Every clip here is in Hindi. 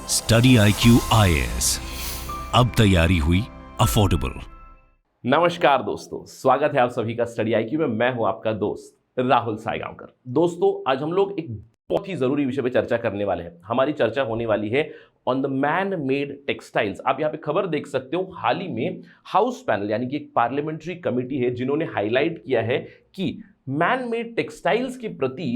स्टडी IQ IAS, अब तैयारी हुई अफोर्डेबल। नमस्कार दोस्तों, स्वागत है आप सभी का स्टडी IQ में। मैं हूं आपका दोस्त राहुल सायगांवकर। दोस्तों, आज हम लोग एक बहुत ही जरूरी विषय पे चर्चा करने वाले हैं। हमारी चर्चा होने वाली है on the man made textiles. आप यहाँ पे खबर देख सकते हो, हाल ही में हाउस पैनल यानी कि एक पार्लियामेंट्री कमेटी है जिन्होंने हाईलाइट किया है कि मैन मेड टेक्सटाइल्स के प्रति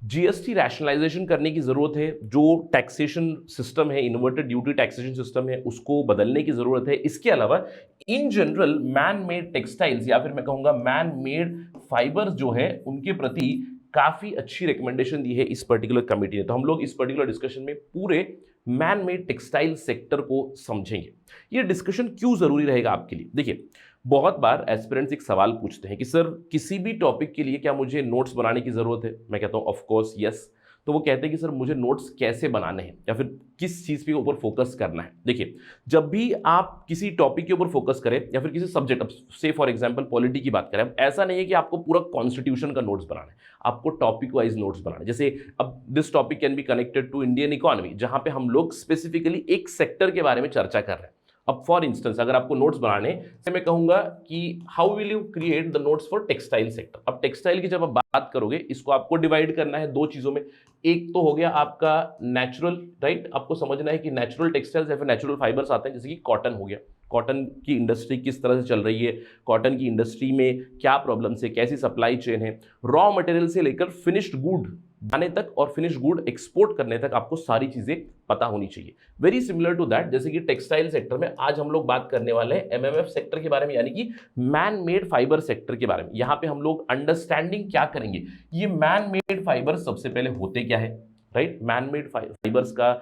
जीएसटी रैशनलाइजेशन करने की जरूरत है। जो टैक्सेशन सिस्टम है, इन्वर्टेड ड्यूटी टैक्सेशन सिस्टम है, उसको बदलने की जरूरत है। इसके अलावा in general man made textiles या फिर मैं कहूंगा मैन मेड फाइबर्स जो है उनके प्रति काफी अच्छी रिकमेंडेशन दी है इस पर्टिकुलर कमेटी ने। तो हम लोग इस पर्टिकुलर डिस्कशन में पूरे मैन मेड टेक्सटाइल सेक्टर को समझेंगे। ये डिस्कशन क्यों जरूरी रहेगा आपके लिए? देखिए, बहुत बार एस्पिरेंट्स एक सवाल पूछते हैं कि सर किसी भी टॉपिक के लिए क्या मुझे नोट्स बनाने की ज़रूरत है? मैं कहता हूँ ऑफ कोर्स यस। तो वो कहते हैं कि सर मुझे नोट्स कैसे बनाने हैं या फिर किस चीज़ के ऊपर फोकस करना है। देखिए, जब भी आप किसी टॉपिक के ऊपर फोकस करें या फिर किसी सब्जेक्ट, अब से फॉर एग्जांपल पॉलिटी की बात करें, अब ऐसा नहीं है कि आपको पूरा कॉन्स्टिट्यूशन का नोट्स बनाना है, आपको टॉपिक वाइज नोट्स बनाना है। जैसे अब this topic can be connected to Indian economy, जहां पे हम लोग स्पेसिफिकली एक सेक्टर के बारे में चर्चा कर रहे हैं। अब फॉर इंस्टेंस अगर आपको नोट्स बनाने से मैं कहूंगा कि how will you create the notes for textile sector. अब टेक्सटाइल की जब आप बात करोगे, इसको आपको डिवाइड करना है दो चीजों में। एक तो हो गया आपका नेचुरल, राइट, आपको समझना है कि नेचुरल टेक्सटाइल्स या फिर नेचुरल फाइबर्स आते हैं, जैसे कि कॉटन हो गया। कॉटन की इंडस्ट्री किस तरह से चल रही है, कॉटन की इंडस्ट्री में क्या प्रॉब्लम्स है, कैसी सप्लाई चेन है, रॉ मटेरियल से लेकर फिनिश्ड गुड बनाने तक और फिनिश गुड एक्सपोर्ट करने तक आपको सारी चीजें पता होनी चाहिए। वेरी सिमिलर टू दैट, जैसे कि टेक्सटाइल सेक्टर में आज हम लोग बात करने वाले हैं एमएमएफ सेक्टर के बारे में, यानी कि मैन मेड फाइबर सेक्टर के बारे में। यहां पे हम लोग अंडरस्टैंडिंग क्या करेंगे, ये मैन मेड फाइबर सबसे पहले होते क्या है, राइट, मैन मेड फाइबर्स का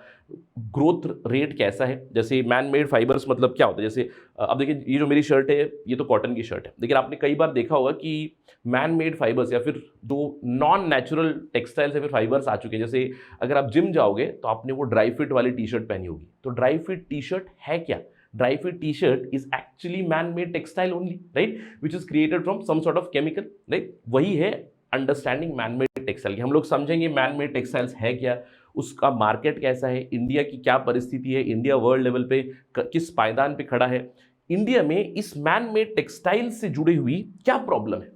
ग्रोथ रेट कैसा है। जैसे मैन मेड फाइबर्स मतलब क्या होता है, जैसे अब देखिए ये जो मेरी शर्ट है ये तो कॉटन की शर्ट है, लेकिन आपने कई बार देखा होगा कि मैन मेड फाइबर्स या फिर जो नॉन नेचुरल टेक्सटाइल्स या फिर फाइबर्स आ चुके हैं। जैसे अगर आप जिम जाओगे तो आपने वो ड्राई फिट वाली टी शर्ट पहनी होगी, तो ड्राई फिट टी शर्ट है क्या? Dry fit T shirt is actually man made textile only, right, which is created from some sort of chemical, right. वही है अंडरस्टैंडिंग मैन मेड टेक्सटाइल की। हम लोग समझेंगे मैन मेड टेक्सटाइल्स है क्या, उसका मार्केट कैसा है, इंडिया की क्या परिस्थिति है, इंडिया वर्ल्ड लेवल पे किस पायदान पे खड़ा है, इंडिया में इस मैन मेड टेक्सटाइल से जुड़ी हुई क्या प्रॉब्लम है,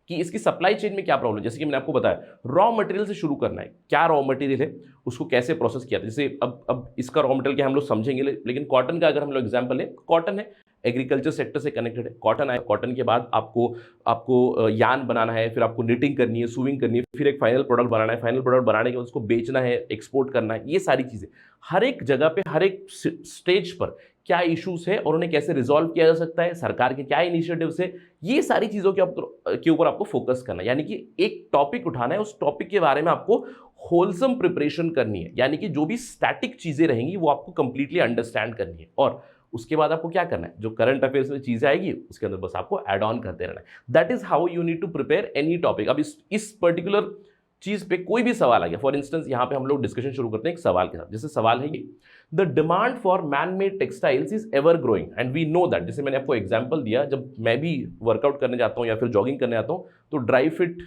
कि इसकी सप्लाई चेन में क्या प्रॉब्लम है। जैसे कि मैंने आपको बताया, रॉ मटेरियल से शुरू करना है, क्या रॉ मटेरियल है, उसको कैसे प्रोसेस किया था। जैसे अब इसका रॉ मटेरियल क्या हम लोग समझेंगे, लेकिन कॉटन का अगर हम लोग एग्जांपल है, कॉटन है, एग्रीकल्चर सेक्टर से कनेक्टेड है। कॉटन आया, कॉटन के बाद आपको यान बनाना है, फिर आपको निटिंग करनी है, सूविंग करनी है, फिर एक फाइनल प्रोडक्ट बनाना है, फाइनल प्रोडक्ट बनाने के बाद उसको बेचना है, एक्सपोर्ट करना है। ये सारी चीजें हर एक जगह पे, हर एक स्टेज पर क्या इश्यूज है और उन्हें कैसे रिजॉल्व किया जा सकता है, सरकार के क्या इनिशिएटिव्स है, ये सारी चीजों के ऊपर आपको फोकस करना है। यानी कि एक टॉपिक उठाना है, उस टॉपिक के बारे में आपको होलसम प्रिपरेशन करनी है, यानी कि जो भी स्टैटिक चीजें रहेंगी वो आपको कंप्लीटली अंडरस्टैंड करनी है। और उसके बाद आपको क्या करना है, जो करंट अफेयर्स में चीजें आएगी उसके अंदर बस आपको ऐड ऑन करते रहना है। That is how you need to prepare any topic. अब इस पर्टिकुलर चीज पे कोई भी सवाल आ गया, फॉर इंस्टेंस यहाँ पे हम लोग डिस्कशन शुरू करते हैं एक सवाल के साथ। जैसे सवाल है ये, the demand for man made textiles is ever growing and we know that. जैसे मैंने आपको एग्जांपल दिया, जब मैं भी वर्कआउट करने जाता हूँ या फिर जॉगिंग करने आता हूँ तो ड्राई फिट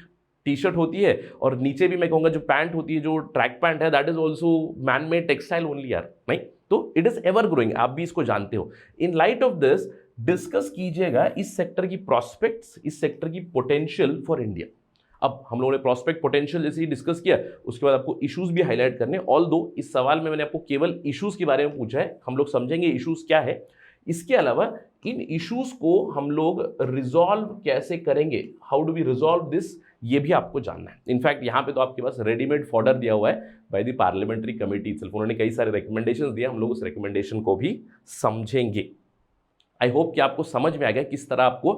टी शर्ट होती है और नीचे भी मैं कहूँगा जो पैंट होती है, जो ट्रैक पैंट है, that is also man made textile only यार, नहीं? तो इट इज एवर ग्रोइंग, आप भी इसको जानते हो। In light of this discuss कीजिएगा इस सेक्टर की प्रॉस्पेक्ट्स, इस सेक्टर की पोटेंशियल फॉर इंडिया। अब हम लोगों ने प्रॉस्पेक्ट पोटेंशियल जैसे ही डिस्कस किया, उसके बाद आपको इश्यूज भी हाईलाइट करने। ऑल दो इस सवाल में मैंने आपको केवल इश्यूज के बारे में पूछा है, हम लोग समझेंगे इश्यूज क्या है। इसके अलावा इन इश्यूज को हम लोग रिजॉल्व कैसे करेंगे, how do we resolve this, ये भी आपको जानना है। इनफैक्ट यहाँ पे तो आपके पास रेडीमेड फॉर्डर दिया हुआ है by the parliamentary committee itself. उन्होंने कई सारे रिकमेंडेशंस दिए, हम लोग उस रिकमेंडेशन को भी समझेंगे। आई होप कि आपको समझ में आ गया किस तरह आपको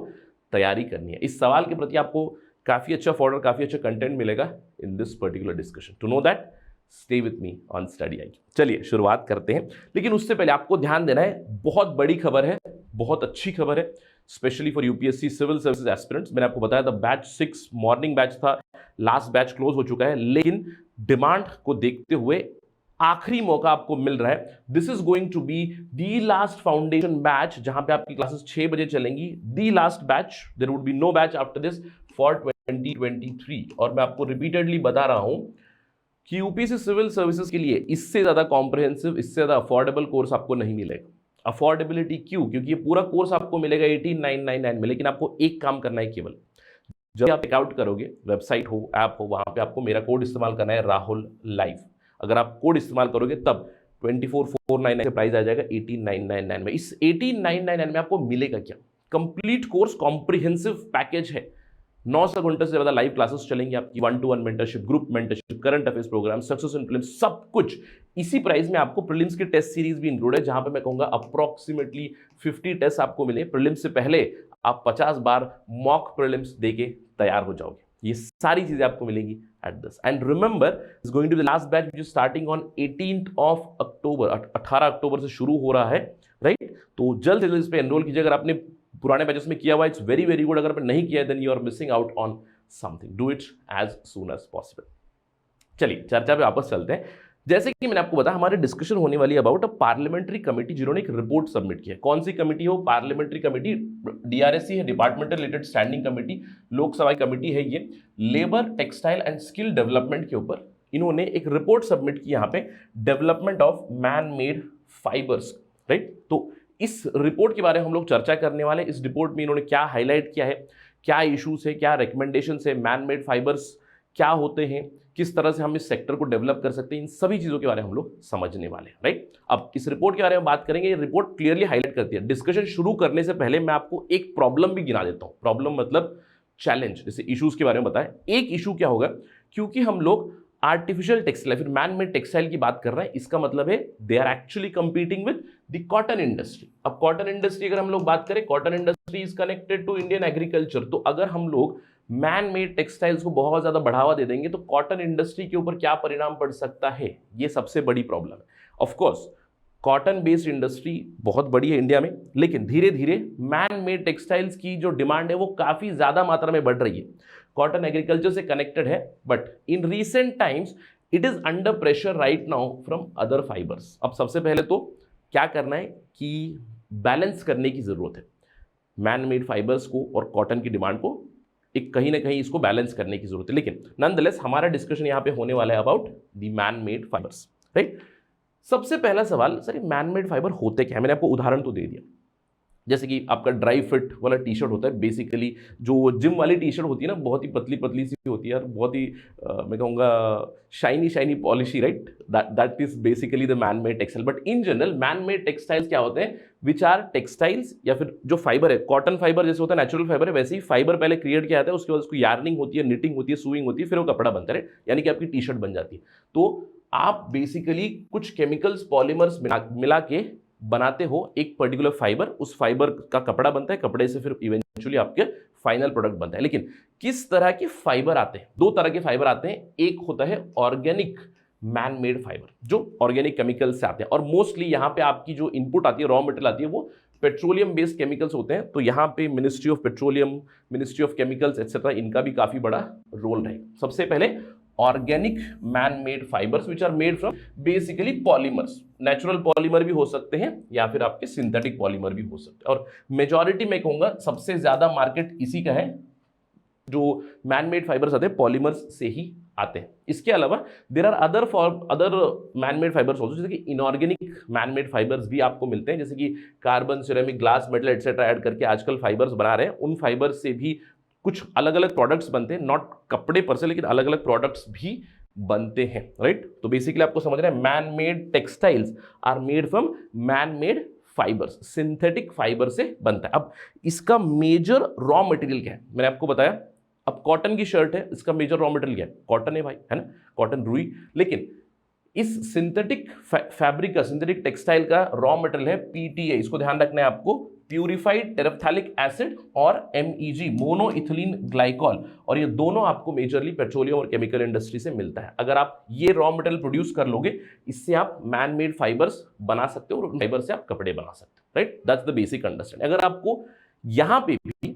तैयारी करनी है। इस सवाल के प्रति आपको काफी अच्छा फॉर्डर, काफी अच्छा कंटेंट मिलेगा in this particular discussion. To know that, stay with me on study IQ। चलिए शुरुआत करते हैं, लेकिन उससे पहले आपको ध्यान देना है, बहुत बड़ी खबर है, बहुत अच्छी खबर है, specially for UPSC civil services aspirants. मैंने आपको बताया था बैच 6 मॉर्निंग बैच था, लास्ट बैच क्लोज हो चुका है, लेकिन डिमांड को देखते हुए आखिरी मौका आपको मिल रहा है। This is going to be the last foundation batch, जहां पे आपकी क्लासेस 6 बजे चलेंगी। The last batch, there would be no batch after this for 2023। और मैं आपको रिपीटेडली बता रहा हूं कि यूपीएससी सिविल सर्विसेज के लिए इससे ज़्यादा कॉम्प्रिहेंसिव, इससे ज़्यादा अफोर्डेबल कोर्स आपको नहीं मिलेगा। अफोर्डेबिलिटी क्यों? क्योंकि ये पूरा कोर्स आपको मिलेगा 18,999 में, लेकिन आपको एक काम करना है केवल, जब आप चेकआउट करोगे, वेबसाइट हो, ऐप हो, वहाँ पे आपको मेरा कोड इस्तेमाल करना है, राहुल लाइव। अगर आप कोड इस्तेमाल करोगे तब 24,499 प्राइस आ जाएगा 18,999 में। इस 18,999 में आपको मिलेगा क्या? कंप्लीट कोर्स, कॉम्प्रिहेंसिव पैकेज है। 900 घंटे से ज़्यादा लाइव क्लासेस चलेंगी आपकी, 1-to-1 mentorship, group mentorship, current affairs program, success in prelims, सब कुछ इसी प्राइस में। आपको प्रीलिम्स की टेस्ट सीरीज भी इंक्लूड है, जहां पे मैं कहूंगा अप्रॉक्सीमेटली 50 टेस्ट आपको मिले। प्रीलिम्स से पहले आप 50 बार मॉक प्रीलिम्स देके तैयार हो जाओगे। ये सारी चीजें आपको मिलेंगी at this. And remember, is going to the last batch which is starting on 18th of October। 18 अक्टूबर से शुरू हो रहा है, राइट? तो जल्द से जल्द इस पे एनरोल कीजिए। अगर आपने पुराने बैचेस में किया हुआ, इट्स वेरी वेरी गुड। अगर आपने नहीं किया है, then you are missing out on something. Do it as soon as possible. चलिए चर्चा पे वापस चलते हैं। जैसे कि मैंने आपको बताया, हमारी डिस्कशन होने वाली है अबाउट अ पार्लियामेंट्री कमेटी, जिन्होंने एक रिपोर्ट सबमिट किया है। कौन सी कमेटी हो? पार्लियामेंट्री कमेटी, डीआरएससी है, departmental related standing committee, Lok Sabha committee है ये, labour, textile and skill development के ऊपर इन्होंने एक रिपोर्ट सबमिट की यहाँ पे, development of man made fibres, right? तो इस रिपोर्ट के बारे में हम लोग चर्चा करने वाले। इस रिपोर्ट में इन्होंने क्या हाईलाइट किया है, क्या इश्यूज है, क्या रिकमेंडेशन है, मैन मेड फाइबर्स क्या होते हैं, किस तरह से हम इस सेक्टर को डेवलप कर सकते हैं, इन सभी चीजों के बारे में हम लोग समझने वाले हैं, राइट? अब इस रिपोर्ट के बारे में बात करेंगे। ये रिपोर्ट क्लियरली हाईलाइट करती है। डिस्कशन शुरू करने से पहले मैं आपको एक प्रॉब्लम भी गिना देता हूं। प्रॉब्लम मतलब चैलेंज, जैसे इश्यूज के बारे में बताएं। एक इशू क्या होगा, क्योंकि हम लोग आर्टिफिशियल टेक्सटाइल फिर मैन मेड टेक्सटाइल की बात कर रहे हैं, इसका मतलब है they are actually competing with the cotton industry. अब कॉटन इंडस्ट्री अगर हम लोग बात करें, cotton industry is connected to Indian agriculture. तो अगर हम लोग मैन मेड टेक्सटाइल्स को बहुत ज्यादा बढ़ावा दे देंगे तो कॉटन इंडस्ट्री के ऊपर क्या परिणाम पड़ सकता है, ये सबसे बड़ी प्रॉब्लम है। Of course cotton based industry बहुत बड़ी है इंडिया में, लेकिन धीरे धीरे मैन मेड टेक्सटाइल्स की जो डिमांड है वो काफी ज्यादा मात्रा में बढ़ रही है। कॉटन एग्रीकल्चर से कनेक्टेड है, but in recent times it is under pressure right now from other fibres. अब सबसे पहले तो क्या करना है कि बैलेंस करने की जरूरत है। मैन मेड फाइबर्स को और कॉटन की डिमांड को एक कहीं ना कहीं इसको बैलेंस करने की जरूरत है। लेकिन नॉनदलेस हमारा डिस्कशन यहाँ पे होने वाला है about the man made fibres, right? सबसे पहला सवाल, सर मैन मेड फाइबर होते क्या है? मैंने आपको उदाहरण तो दे दिया, जैसे कि आपका ड्राई फिट वाला टी शर्ट होता है। बेसिकली जो जिम वाली टी शर्ट होती है ना, बहुत ही पतली पतली सी होती है और बहुत ही मैं कहूँगा shiny shiny policy, right? That is basically the man made textile. But in general man made textiles क्या होते हैं? विच आर टेक्सटाइल्स, या फिर जो फाइबर है, कॉटन फाइबर जैसे होता है नेचुरल फाइबर है, वैसे ही फाइबर पहले क्रिएट किया जाता है, उसके बाद उसको यार्निंग होती है, निटिंग होती है, सुइंग होती है, फिर वो कपड़ा बनता है, यानी कि आपकी टी शर्ट बन जाती है। तो आप बेसिकली कुछ केमिकल्स, पॉलीमर्स मिला के बनाते हो एक पर्टिकुलर फाइबर, उस फाइबर का कपड़ा बनता है, कपड़े से फिर इवेंचुअली आपके फाइनल प्रोडक्ट बनता है। लेकिन किस तरह के फाइबर आते हैं? दो तरह के फाइबर आते हैं। एक होता है ऑर्गेनिक मैन मेड फाइबर, जो ऑर्गेनिक केमिकल से आते हैं, और मोस्टली यहाँ पे आपकी जो इनपुट आती है, रॉ मटेरियल आती है, वो पेट्रोलियम बेस्ड केमिकल्स होते हैं। तो यहाँ पे ministry of petroleum, ministry of chemicals etcetera, इनका भी काफी बड़ा रोल रहेगा। सबसे पहले organic man made fibres which are made from basically polymers. Natural polymer भी हो सकते हैं या फिर आपके सिंथेटिक पॉलीमर भी हो सकते हैं, और मेजॉरिटी में कहूंगा सबसे ज्यादा मार्केट इसी का है। जो मैन मेड फाइबर्स आते हैं पॉलीमर्स से ही आते हैं। इसके अलावा there are other man made fibres also, जैसे कि इनऑर्गेनिक मैन मेड फाइबर्स भी आपको मिलते हैं, जैसे कि carbon, ceramic, glass, metal etcetera add करके आजकल फाइबर्स बना रहे हैं। उन फाइबर्स से भी कुछ अलग अलग प्रोडक्ट्स बनते हैं, नॉट कपड़े पर से, लेकिन अलग अलग प्रोडक्ट्स भी बनते हैं, राइट? तो बेसिकली आपको समझना है man made textiles are made from man made fibres, synthetic fibre से बनता है। अब इसका मेजर रॉ मटेरियल क्या है? मैंने आपको बताया, अब कॉटन की शर्ट है, इसका मेजर रॉ मटेरियल क्या है? कॉटन है भाई, है ना? कॉटन, रुई। लेकिन इस सिंथेटिक फैब्रिक का, सिंथेटिक टेक्सटाइल का रॉ मटेरियल है पीटीए। इसको ध्यान रखना है आपको, प्यूरिफाइड टेरेफ्थैलिक एसिड और MEG, मोनो इथिलीन ग्लाइकॉल, और ये दोनों आपको मेजरली पेट्रोलियम और केमिकल इंडस्ट्री से मिलता है। अगर आप ये रॉ मटेरियल प्रोड्यूस कर लोगे, इससे आप मैन मेड फाइबर्स बना सकते हो और फाइबर से आप कपड़े बना सकते हो, right? That's the basic understanding. अगर आपको यहां पे भी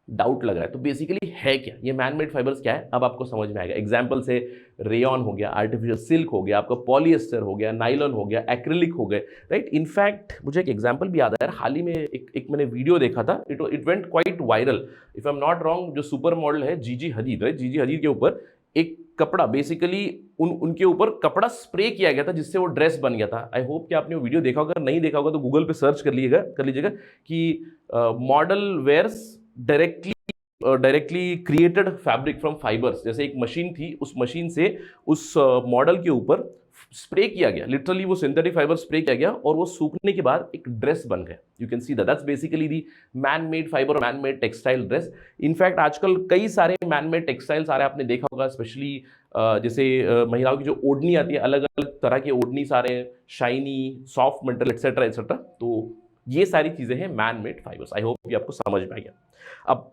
डाउट लग रहा है तो बेसिकली है क्या ये मैन मेड फाइबर्स, क्या है, अब आपको समझ में आएगा। एग्जांपल से रेयन हो गया, आर्टिफिशियल सिल्क हो गया, आपका पॉलिएस्टर हो गया, नाइलॉन हो गया, एक्रिलिक हो गए, राइट? इनफैक्ट मुझे एक एग्जांपल भी याद है यार, हाल ही में एक मैंने वीडियो देखा था, it went quite viral. If I am not wrong, जो सुपर मॉडल है जीजी हदीद, राइट? जीजी हदीद के ऊपर एक कपड़ा बेसिकली उनके ऊपर कपड़ा स्प्रे किया गया था जिससे वो ड्रेस बन गया था। आई होप कि आपने वो वीडियो देखा होगा, अगर नहीं देखा होगा तो गूगल पे सर्च कर लीजिएगा कि modal wears directly created fabric from fibres. जैसे एक मशीन थी, उस मशीन से उस मॉडल के ऊपर स्प्रे किया गया, लिटरली वो सिंथेटिक फाइबर स्प्रे किया गया और वो सूखने के बाद एक ड्रेस बन गया। You can see that's basically the man made fibre और man made textile dress. In fact आजकल कई सारे मैन मेड टेक्सटाइल्स आ रहे हैं, आपने देखा होगा, स्पेशली जैसे महिलाओं की जो ओढ़नी आती है, अलग अलग तरह की ओढ़नी, सारे shiny soft material etcetera etcetera. तो ये सारी चीजें हैं man made fibres. I hope ये आपको समझ में आ गया। अब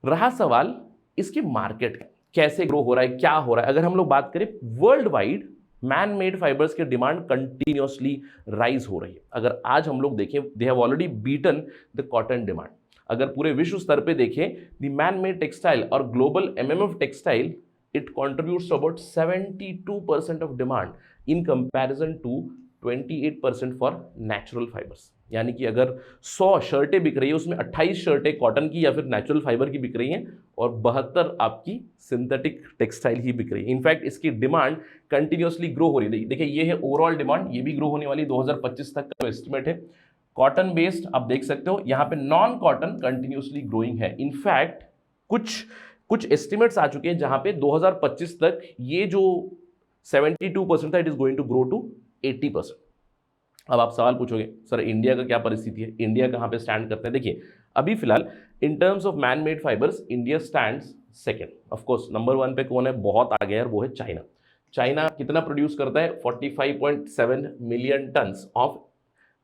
रहा सवाल इसके मार्केट कैसे ग्रो हो रहा है, क्या हो रहा है। अगर हम लोग बात करें world wide, man made fibres की डिमांड कंटिन्यूअसली राइज हो रही है। अगर आज हम लोग देखें, they have already beaten the cotton demand. अगर पूरे विश्व स्तर पे देखें, द मैन मेड टेक्सटाइल और global MMF textile, it contributes about 72% of demand in comparison to 28% for natural fibres. यानी कि अगर 100 शर्टें बिक रही है, उसमें 28 शर्टें कॉटन की या फिर नेचुरल फाइबर की बिक रही हैं और 72 आपकी सिंथेटिक टेक्सटाइल ही बिक रही है। इनफैक्ट इसकी डिमांड कंटिन्यूअसली ग्रो हो रही है। देखिए ये है ओवरऑल डिमांड, ये भी ग्रो होने वाली 2025 तक का एस्टिमेट है। कॉटन बेस्ड आप देख सकते हो, यहाँ पे नॉन कॉटन कंटिन्यूअसली ग्रोइंग है। इनफैक्ट कुछ एस्टिमेट्स आ चुके हैं जहां पे 2025 तक ये जो 72% था, it is going to grow to 80%। अब आप सवाल पूछोगे, सर इंडिया का क्या परिस्थिति है, इंडिया कहाँ पे स्टैंड करते हैं। देखिए अभी फिलहाल in terms of man made fibres India stands second. Of course number 1 पे कौन है, बहुत आगे है, वो है चाइना। चाइना कितना प्रोड्यूस करता है, 45.7 million tons of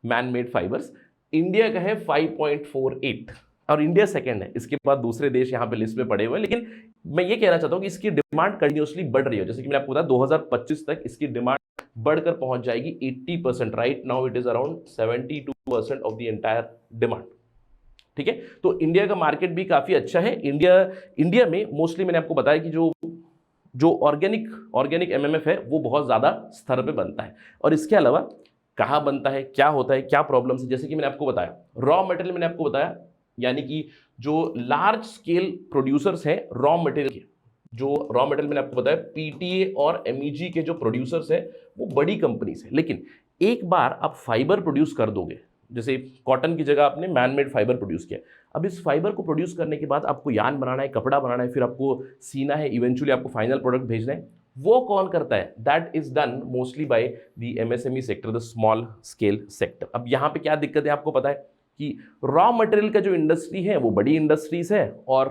man made fibres. India का है 5.48 और इंडिया सेकंड है। इसके बाद दूसरे देश यहाँ पे लिस्ट में पड़े हुए हैं। लेकिन मैं ये कहना चाहता हूँ कि इसकी डिमांड कंटिन्यूअसली बढ़ रही है। जैसे कि मैंने आपको बताया 2025 तक इसकी डिमांड बढ़कर पहुंच जाएगी 80%। Right now it is around 72% of the entire demand. ठीक है, तो इंडिया का मार्केट भी काफी अच्छा है। इंडिया में मोस्टली मैंने आपको बताया कि जो ऑर्गेनिक एमएमएफ है वो बहुत ज्यादा स्तर पे बनता है। और इसके अलावा कहाँ बनता है, क्या होता है, क्या प्रॉब्लम्स है, जैसे कि मैंने आपको बताया रॉ मटेरियल, मैंने आपको बताया यानी कि जो लार्ज स्केल प्रोड्यूसर्स हैं रॉ मटेरियल के, जो रॉ मटेरियल मैंने आपको बताया पीटीए और एमईजी के जो प्रोड्यूसर्स हैं वो बड़ी कंपनीज हैं। लेकिन एक बार आप फाइबर प्रोड्यूस कर दोगे, जैसे कॉटन की जगह आपने मैन मेड फाइबर प्रोड्यूस किया, अब इस फाइबर को प्रोड्यूस करने के बाद आपको यान बनाना है, कपड़ा बनाना है, फिर आपको सीना है, इवेंचुअली आपको फाइनल प्रोडक्ट भेजना है। वो कौन करता है, that is done mostly by the MSME sector, the small scale sector. अब यहाँ पे क्या दिक्कत है आपको पता है कि रॉ मटेरियल का जो इंडस्ट्री है वो बड़ी इंडस्ट्रीज है और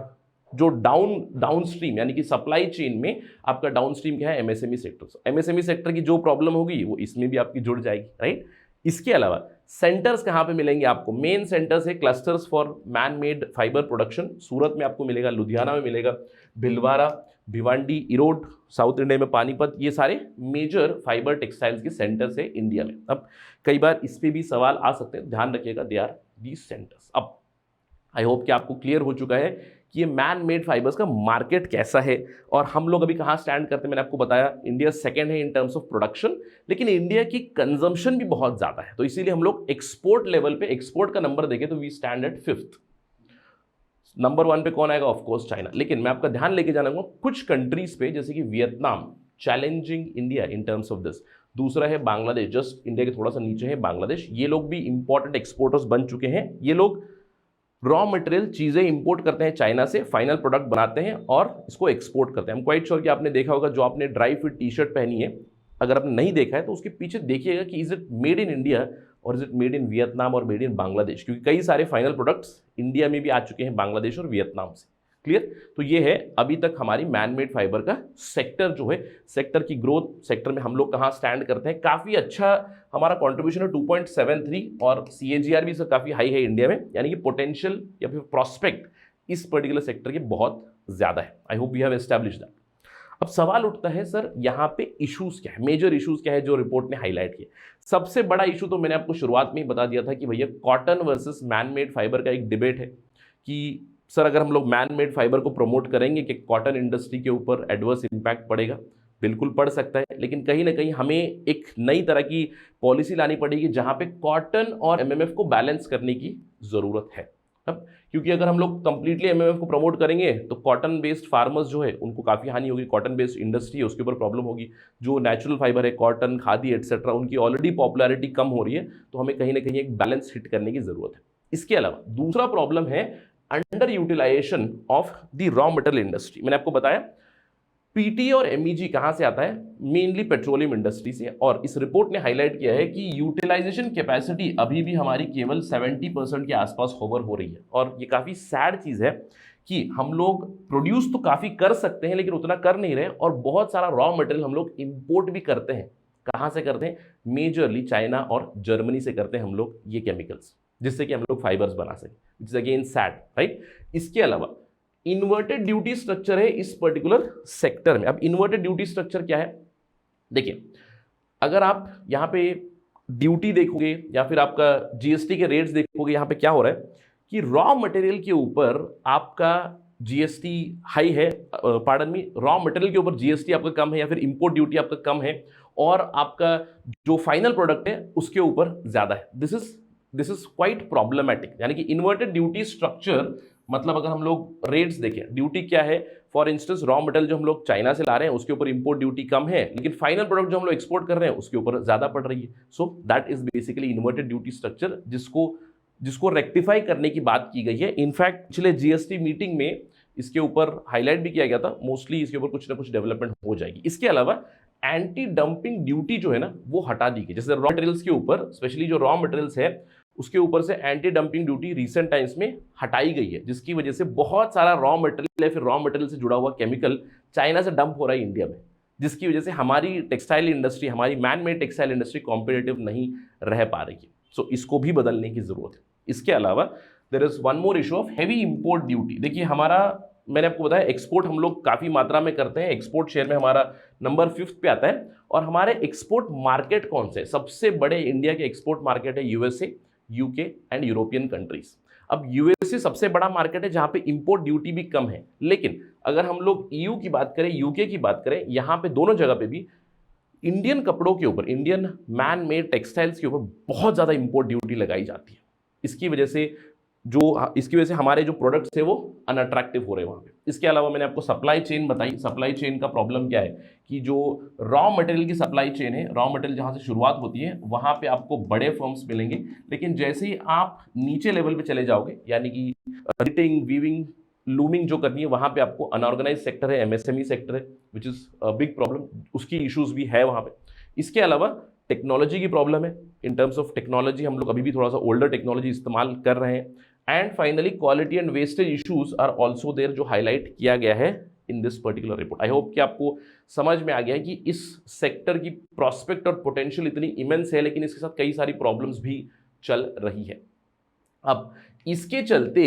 जो डाउन स्ट्रीम यानी कि सप्लाई चेन में आपका डाउन स्ट्रीम क्या है, एमएसएमई सेक्टर। एमएसएमई सेक्टर की जो प्रॉब्लम होगी वो इसमें भी आपकी जुड़ जाएगी। राइट, इसके अलावा सेंटर्स कहाँ पे मिलेंगे आपको, मेन सेंटर्स है clusters for man made fibre production. Surat में आपको मिलेगा, लुधियाना में मिलेगा, भिलवाड़ा, भिवांडी, इरोड, साउथ इंडिया में पानीपत, ये सारे मेजर फाइबर टेक्सटाइल्स के सेंटर्स है इंडिया में। अब कई बार इस पे भी सवाल आ सकते हैं, ध्यान रखिएगा, दे आर दी सेंटर्स। अब आई होप कि आपको क्लियर हो चुका है कि ये मैन मेड फाइबर्स का मार्केट कैसा है और हम लोग अभी कहाँ स्टैंड करते हैं। मैंने आपको बताया इंडिया सेकंड है इन टर्म्स ऑफ प्रोडक्शन, लेकिन इंडिया की कंजम्पशन भी बहुत ज़्यादा है, तो इसीलिए हम लोग एक्सपोर्ट लेवल पे, एक्सपोर्ट का नंबर देखें तो we stand at 5th। Number 1 पे कौन आएगा, ऑफकोर्स चाइना। लेकिन मैं आपका ध्यान लेके जाना कुछ कंट्रीज पे, जैसे कि Vietnam challenging India in terms of this. दूसरा है बांग्लादेश, जस्ट इंडिया के थोड़ा सा नीचे है बांग्लादेश। ये लोग भी इंपॉर्टेंट एक्सपोर्टर्स बन चुके हैं। ये लोग रॉ मटेरियल चीज़ें इंपोर्ट करते हैं चाइना से, फाइनल प्रोडक्ट बनाते हैं और इसको एक्सपोर्ट करते हैं। हम क्वाइट श्योर कि आपने देखा होगा, जो आपने ड्राई फिट टी शर्ट पहनी है, अगर आपने नहीं देखा है तो उसके पीछे देखिएगा कि is it made in India और is it made in Vietnam और मेड इन बांग्लादेश, क्योंकि कई सारे फाइनल प्रोडक्ट्स इंडिया में भी आ चुके हैं बांग्लादेश और वियतनाम से। क्लियर, तो ये है अभी तक हमारी मैन मेड फाइबर का सेक्टर जो है, सेक्टर की ग्रोथ, सेक्टर में हम लोग कहाँ स्टैंड करते हैं। काफ़ी अच्छा हमारा कॉन्ट्रीब्यूशन है 2.73 और CAGR भी काफ़ी हाई है इंडिया में, यानी कि पोटेंशियल या फिर प्रॉस्पेक्ट इस पर्टिकुलर सेक्टर के बहुत ज़्यादा है। I hope we have establish that. अब सवाल उठता है, सर यहाँ पे इश्यूज क्या है, मेजर इश्यूज क्या है जो रिपोर्ट ने हाईलाइट किए। सबसे बड़ा इशू तो मैंने आपको शुरुआत में ही बता दिया था कि भैया cotton versus man made fibre का एक डिबेट है कि सर अगर हम लोग मैन मेड फाइबर को प्रमोट करेंगे कि कॉटन इंडस्ट्री के ऊपर एडवर्स इम्पैक्ट पड़ेगा। बिल्कुल पड़ सकता है, लेकिन कहीं ना कहीं हमें एक नई तरह की पॉलिसी लानी पड़ेगी जहां पे कॉटन और एमएमएफ को बैलेंस करने की जरूरत है। अब क्योंकि अगर हम लोग कंप्लीटली एमएमएफ को प्रमोट करेंगे तो कॉटन बेस्ड फार्मर्स जो है उनको काफ़ी हानि होगी, कॉटन बेस्ड इंडस्ट्री है उसके ऊपर प्रॉब्लम होगी, जो नेचुरल फाइबर है कॉटन, खादी एटसेट्रा, उनकी ऑलरेडी पॉपुलैरिटी कम हो रही है, तो हमें कहीं ना कहीं एक बैलेंस हिट करने की जरूरत है। इसके अलावा दूसरा प्रॉब्लम है under utilization of the raw material industry. मैंने आपको बताया पीटी और एमईजी कहां से आता है, मेनली पेट्रोलियम इंडस्ट्री से, और इस रिपोर्ट ने हाईलाइट किया है कि यूटिलाइजेशन कैपेसिटी अभी भी हमारी केवल 70% के आसपास होवर हो रही है। और ये काफ़ी सैड चीज़ है कि हम लोग प्रोड्यूस तो काफ़ी कर सकते हैं लेकिन उतना कर नहीं रहे, और बहुत सारा रॉ मटेरियल हम लोग इंपोर्ट भी करते हैं। कहाँ से करते हैं? मेजरली चाइना और जर्मनी से करते हैं हम लोग ये केमिकल्स, जिससे कि हम लोग फाइबर्स बना सकें, which is again sad, right. इसके अलावा इन्वर्टेड ड्यूटी स्ट्रक्चर है इस पर्टिकुलर सेक्टर में। अब इन्वर्टेड ड्यूटी स्ट्रक्चर क्या है? देखिए, अगर आप यहाँ पे ड्यूटी देखोगे या फिर आपका जीएसटी के रेट्स देखोगे, यहाँ पे क्या हो रहा है कि रॉ मटेरियल के ऊपर आपका जीएसटी हाई है, पार्डन मी, रॉ मटेरियल के ऊपर जीएसटी आपका कम है या फिर इंपोर्ट ड्यूटी आपका कम है, और आपका जो फाइनल प्रोडक्ट है उसके ऊपर ज्यादा है। This is quite problematic. यानी कि इन्वर्टेड ड्यूटी स्ट्रक्चर मतलब अगर हम लोग रेट्स देखें, ड्यूटी क्या है, फॉर इंस्टेंस रॉ मटेरियल जो हम लोग चाइना से ला रहे हैं उसके ऊपर इंपोर्ट ड्यूटी कम है, लेकिन फाइनल प्रोडक्ट जो हम लोग एक्सपोर्ट कर रहे हैं उसके ऊपर ज्यादा पड़ रही है। So that is basically inverted duty structure, जिसको रेक्टिफाई करने की बात की गई है। इनफैक्ट पिछले जीएसटी मीटिंग में इसके ऊपर हाईलाइट भी किया गया था, मोस्टली इसके ऊपर कुछ ना कुछ डेवलपमेंट हो जाएगी। इसके अलावा एंटी डंपिंग ड्यूटी जो है ना वो हटा दी गई, जैसे रॉ मटेरियल्स के ऊपर, स्पेशली जो रॉ मटेरियल्स है उसके ऊपर से anti dumping duty recent times में हटाई गई है, जिसकी वजह से बहुत सारा रॉ मटेरियल या फिर रॉ मटेरियल से जुड़ा हुआ केमिकल चाइना से डंप हो रहा है इंडिया में, जिसकी वजह से हमारी टेक्सटाइल इंडस्ट्री, हमारी man made textile industry competitive नहीं रह पा रही है। सो इसको भी बदलने की जरूरत है। इसके अलावा there is one more issue of heavy import duty. देखिए, हमारा, मैंने आपको बताया एक्सपोर्ट हम लोग काफ़ी मात्रा में करते हैं, एक्सपोर्ट शेयर में हमारा नंबर 5th पे आता है, और हमारे एक्सपोर्ट मार्केट कौन से? सबसे बड़े इंडिया के एक्सपोर्ट मार्केट है USA, UK and European countries. अब यूएसए सबसे बड़ा मार्केट है जहां पे इंपोर्ट ड्यूटी भी कम है, लेकिन अगर हम लोग ईयू की बात करें, यूके की बात करें, यहां पे दोनों जगह पे भी इंडियन कपड़ों के ऊपर, इंडियन मैन मेड टेक्सटाइल्स के ऊपर बहुत ज़्यादा इंपोर्ट ड्यूटी लगाई जाती है। इसकी वजह से हमारे जो प्रोडक्ट्स है वो अनअट्रैक्टिव हो रहे हैं वहाँ पे। इसके अलावा मैंने आपको सप्लाई चेन बताई। सप्लाई चेन का प्रॉब्लम क्या है कि जो रॉ मटेरियल की सप्लाई चेन है, रॉ मटेरियल जहाँ से शुरुआत होती है वहाँ पे आपको बड़े फर्म्स मिलेंगे, लेकिन जैसे ही आप नीचे लेवल पे चले जाओगे, यानी कि निटिंग, वीविंग, लूमिंग जो करनी है, वहाँ पे आपको अनऑर्गेनाइज सेक्टर है, एमएसएमई सेक्टर है, विच इज़ बिग प्रॉब्लम। उसकी इश्यूज भी है वहाँ पे। इसके अलावा टेक्नोलॉजी की प्रॉब्लम है। इन टर्म्स ऑफ टेक्नोलॉजी हम लोग अभी भी थोड़ा सा ओल्डर टेक्नोलॉजी इस्तेमाल कर रहे हैं। And finally quality and wastage issues are also there, जो हाईलाइट किया गया है in this particular report. I hope कि आपको समझ में आ गया है कि इस सेक्टर की प्रॉस्पेक्ट और पोटेंशियल इतनी इमेंस है, लेकिन इसके साथ कई सारी प्रॉब्लम्स भी चल रही है। अब इसके चलते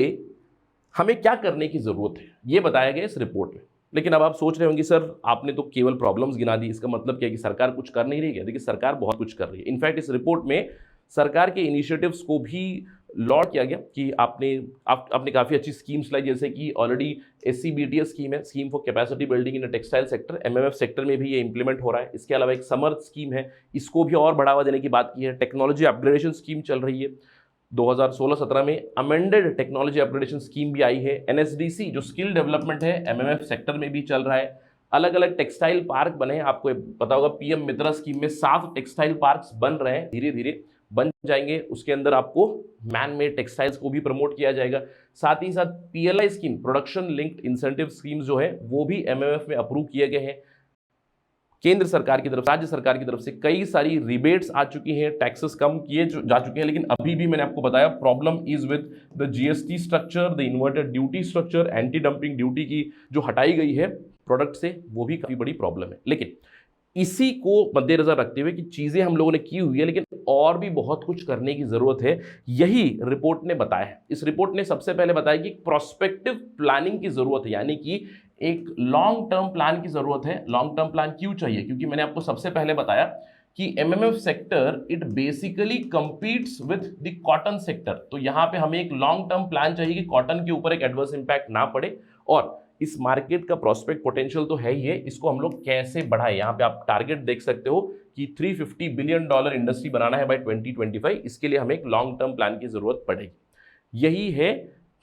हमें क्या करने की जरूरत है ये बताया गया इस रिपोर्ट में। लेकिन अब आप सोच रहे होंगे सर आपने तो केवल प्रॉब्लम्स गिना दी, इसका मतलब क्या है कि सरकार कुछ कर नहीं रही है? देखिए, सरकार बहुत कुछ कर रही है। इनफैक्ट इस रिपोर्ट में सरकार के इनिशिएटिव्स को भी लॉन्च किया गया कि आपने काफ़ी अच्छी स्कीम्स लाई, जैसे कि ऑलरेडी SCBTS स्कीम है, scheme for capacity building in textile sector, MMF sector में भी ये इंप्लीमेंट हो रहा है। इसके अलावा एक समर्थ स्कीम है, इसको भी और बढ़ावा देने की बात की है। टेक्नोलॉजी अपग्रेडेशन स्कीम चल रही है। 2016-17 में अमेंडेड टेक्नोलॉजी अपग्रेडेशन स्कीम भी आई है। NSDC जो स्किल डेवलपमेंट है MMF सेक्टर में भी चल रहा है। अलग अलग टेक्सटाइल पार्क बने हैं, आपको पता होगा PM मित्रा स्कीम में 7 टेक्सटाइल पार्क्स बन रहे हैं, धीरे धीरे बन जाएंगे। उसके अंदर आपको मैन मेड टेक्सटाइल्स को भी प्रमोट किया जाएगा। साथ ही साथ PLI scheme, production linked incentive schemes जो है वो भी MMF में अप्रूव किए गए हैं। केंद्र सरकार की तरफ, राज्य सरकार की तरफ से कई सारी रिबेट्स आ चुकी हैं, टैक्सेस कम किए जा चुके हैं। लेकिन अभी भी मैंने आपको बताया problem is with the GST structure, the inverted duty structure, anti dumping duty की जो हटाई गई है प्रोडक्ट से, वो भी काफी बड़ी प्रॉब्लम है। लेकिन इसी को मद्देनजर रखते हुए कि चीजें हम लोगों ने की हुई है, लेकिन और भी बहुत कुछ करने की जरूरत है, यही रिपोर्ट ने बताया है। इस रिपोर्ट ने सबसे पहले बताया कि प्रोस्पेक्टिव प्लानिंग की जरूरत है, यानी कि एक लॉन्ग टर्म प्लान की जरूरत है। लॉन्ग टर्म प्लान क्यों चाहिए? क्योंकि मैंने आपको सबसे पहले बताया कि MMF sector it basically competes with the cotton sector. तो यहां पे हमें एक लॉन्ग टर्म प्लान चाहिए कि कॉटन के ऊपर एक एडवर्स इंपैक्ट ना पड़े, और इस मार्केट का प्रोस्पेक्ट पोटेंशियल तो है ही है, इसको हम लोग कैसे बढ़ाएं। यहाँ पे आप टारगेट देख सकते हो कि $350 बिलियन इंडस्ट्री बनाना है बाय 2025। इसके लिए हमें एक लॉन्ग टर्म प्लान की जरूरत पड़ेगी। यही है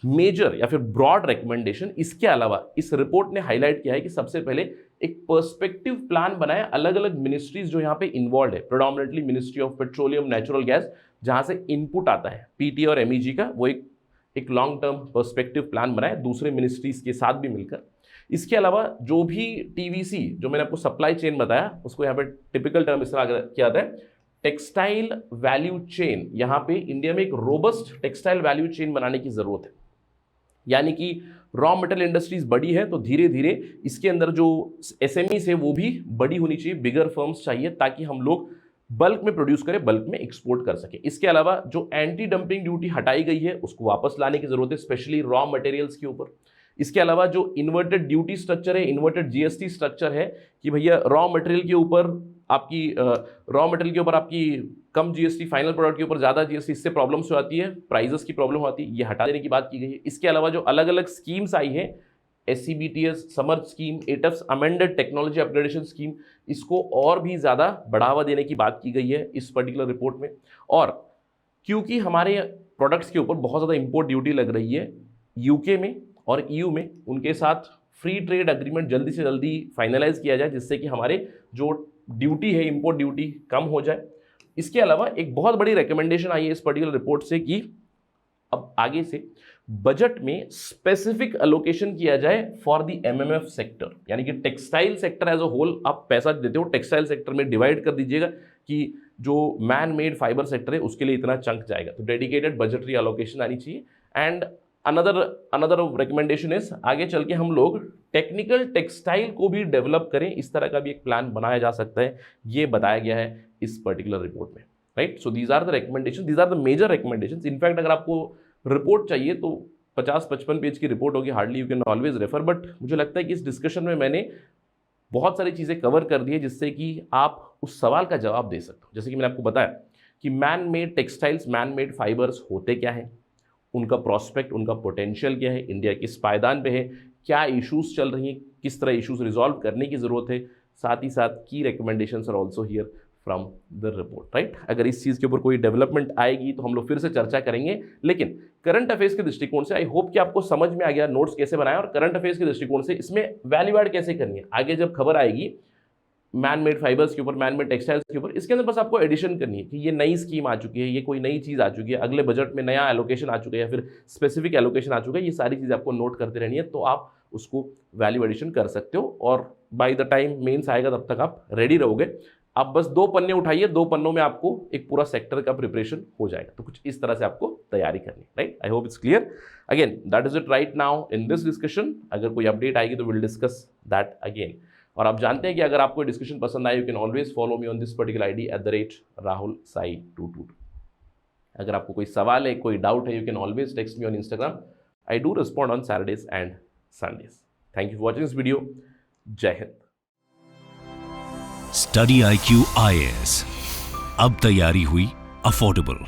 मेजर या फिर ब्रॉड रिकमेंडेशन, इसके अलावा इस रिपोर्ट ने हाईलाइट किया है कि सबसे पहले एक पर्सपेक्टिव प्लान बनाया अलग अलग मिनिस्ट्रीज जो यहाँ पे इन्वॉल्व है, प्रोडोमिनेटली ministry of petroleum natural gas जहाँ से इनपुट आता है पीटी और एमईजी का, वो एक लॉन्ग टर्म पर्सपेक्टिव प्लान बनाया दूसरे मिनिस्ट्रीज के साथ भी मिलकर। इसके अलावा जो भी टीवीसी, जो मैंने आपको सप्लाई चेन बताया, उसको यहाँ पे टिपिकल टर्म इस तरह किया जाता है टेक्सटाइल वैल्यू चेन। यहाँ पे इंडिया में एक रोबस्ट टेक्सटाइल वैल्यू चेन बनाने की जरूरत है, यानी कि रॉ मटेरियल इंडस्ट्रीज बड़ी है तो धीरे धीरे इसके अंदर जो एसएमईज है वो भी बड़ी होनी चाहिए, बिगर फर्म्स चाहिए, ताकि हम लोग बल्क में प्रोड्यूस करें, बल्क में एक्सपोर्ट कर सके। इसके अलावा जो एंटी डंपिंग ड्यूटी हटाई गई है उसको वापस लाने की जरूरत है, स्पेशली रॉ मटेरियल्स के ऊपर। इसके अलावा जो इन्वर्टेड ड्यूटी स्ट्रक्चर है, इन्वर्टेड जीएसटी स्ट्रक्चर है कि भैया रॉ मटेरियल के ऊपर आपकी कम जीएसटी, फाइनल प्रोडक्ट के ऊपर ज़्यादा जीएसटी, इससे प्रॉब्लम्स हो आती है, प्राइजेस की प्रॉब्लम आती है, ये हटा देने की बात की गई है। इसके अलावा जो अलग अलग स्कीम्स आई हैं, SCBTS summer scheme, ATEFs amended technology upgradation scheme, इसको और भी ज़्यादा बढ़ावा देने की बात की गई है इस पर्टिकुलर रिपोर्ट में। और क्योंकि हमारे प्रोडक्ट्स के ऊपर बहुत ज़्यादा इंपोर्ट ड्यूटी लग रही है यूके में और EU में, उनके साथ फ्री ट्रेड एग्रीमेंट जल्दी से जल्दी फाइनलाइज किया जाए, जिससे कि हमारे जो ड्यूटी है, इंपोर्ट ड्यूटी कम हो जाए। इसके अलावा एक बहुत बड़ी रिकमेंडेशन आई है इस पर्टिकुलर रिपोर्ट से कि अब आगे से बजट में स्पेसिफिक एलोकेशन किया जाए फॉर द MMF सेक्टर, यानी कि textile sector as a whole आप पैसा देते हो, टेक्सटाइल सेक्टर में डिवाइड कर दीजिएगा कि जो मैन मेड फाइबर सेक्टर है उसके लिए इतना चंक जाएगा, तो डेडिकेटेड बजटरी एलोकेशन आनी चाहिए। एंड अनदर रिकमेंडेशन इज आगे चल के हम लोग टेक्निकल टेक्सटाइल को भी डेवलप करें, इस तरह का भी एक प्लान बनाया जा सकता है, ये बताया गया है इस पर्टिकुलर रिपोर्ट में, right. So these are the recommendation, these are the major recommendation. In fact अगर आपको रिपोर्ट चाहिए तो 50-55 पेज की रिपोर्ट होगी, hardly you can always refer, but मुझे लगता है कि इस डिस्कशन में मैंने बहुत सारी चीज़ें कवर कर दी है जिससे कि आप उस सवाल का जवाब दे सकते हो। जैसे कि मैंने आपको बताया कि man made textiles, man made fibres होते क्या हैं, उनका प्रॉस्पेक्ट, उनका पोटेंशियल क्या है, इंडिया किस पायदान पे है, क्या इश्यूज चल रही हैं, किस तरह इश्यूज रिजॉल्व करने की ज़रूरत है, साथ ही साथ की recommendations are also here from the report, right. अगर इस चीज़ के ऊपर कोई डेवलपमेंट आएगी तो हम लोग फिर से चर्चा करेंगे, लेकिन करंट अफेयर्स के दृष्टिकोण से आई होप कि आपको समझ में आ गया नोट्स कैसे बनाए और करंट अफेयर्स के दृष्टिकोण से इसमें वैल्यू ऐड कैसे करनी है। आगे जब खबर आएगी मैन मेड फाइबर्स के ऊपर, मैन मेड टेक्सटाइल्स के ऊपर, इसके अंदर बस आपको एडिशन करनी है कि ये नई स्कीम आ चुकी है, ये कोई नई चीज़ आ चुकी है, अगले बजट में नया एलोकेशन आ चुका है या फिर स्पेसिफिक एलोकेशन आ चुका है, ये सारी चीज़ आपको नोट करते रहनी है, तो आप उसको वैल्यू एडिशन कर सकते हो और बाय द टाइम मेंस आएगा तब तक आप रेडी रहोगे। आप बस 2 पन्ने उठाइए, 2 पन्नों में आपको एक पूरा सेक्टर का प्रिपरेशन हो जाएगा। तो कुछ इस तरह से आपको तैयारी करनी है, right. I hope it's clear. Again that is it right now in this discussion. अगर कोई अपडेट आएगी तो विल डिस्कस दैट अगेन। और आप जानते हैं कि अगर आपको डिस्कशन पसंद आए, you can always follow me on this particular ID @RahulSai22। अगर आपको कोई सवाल है, कोई डाउट है, you can always text me on Instagram। I do respond on Saturdays and Sundays। Thank you for watching this video. जय हिंद। स्टडी IQ IAS, अब तैयारी हुई अफोर्डेबल।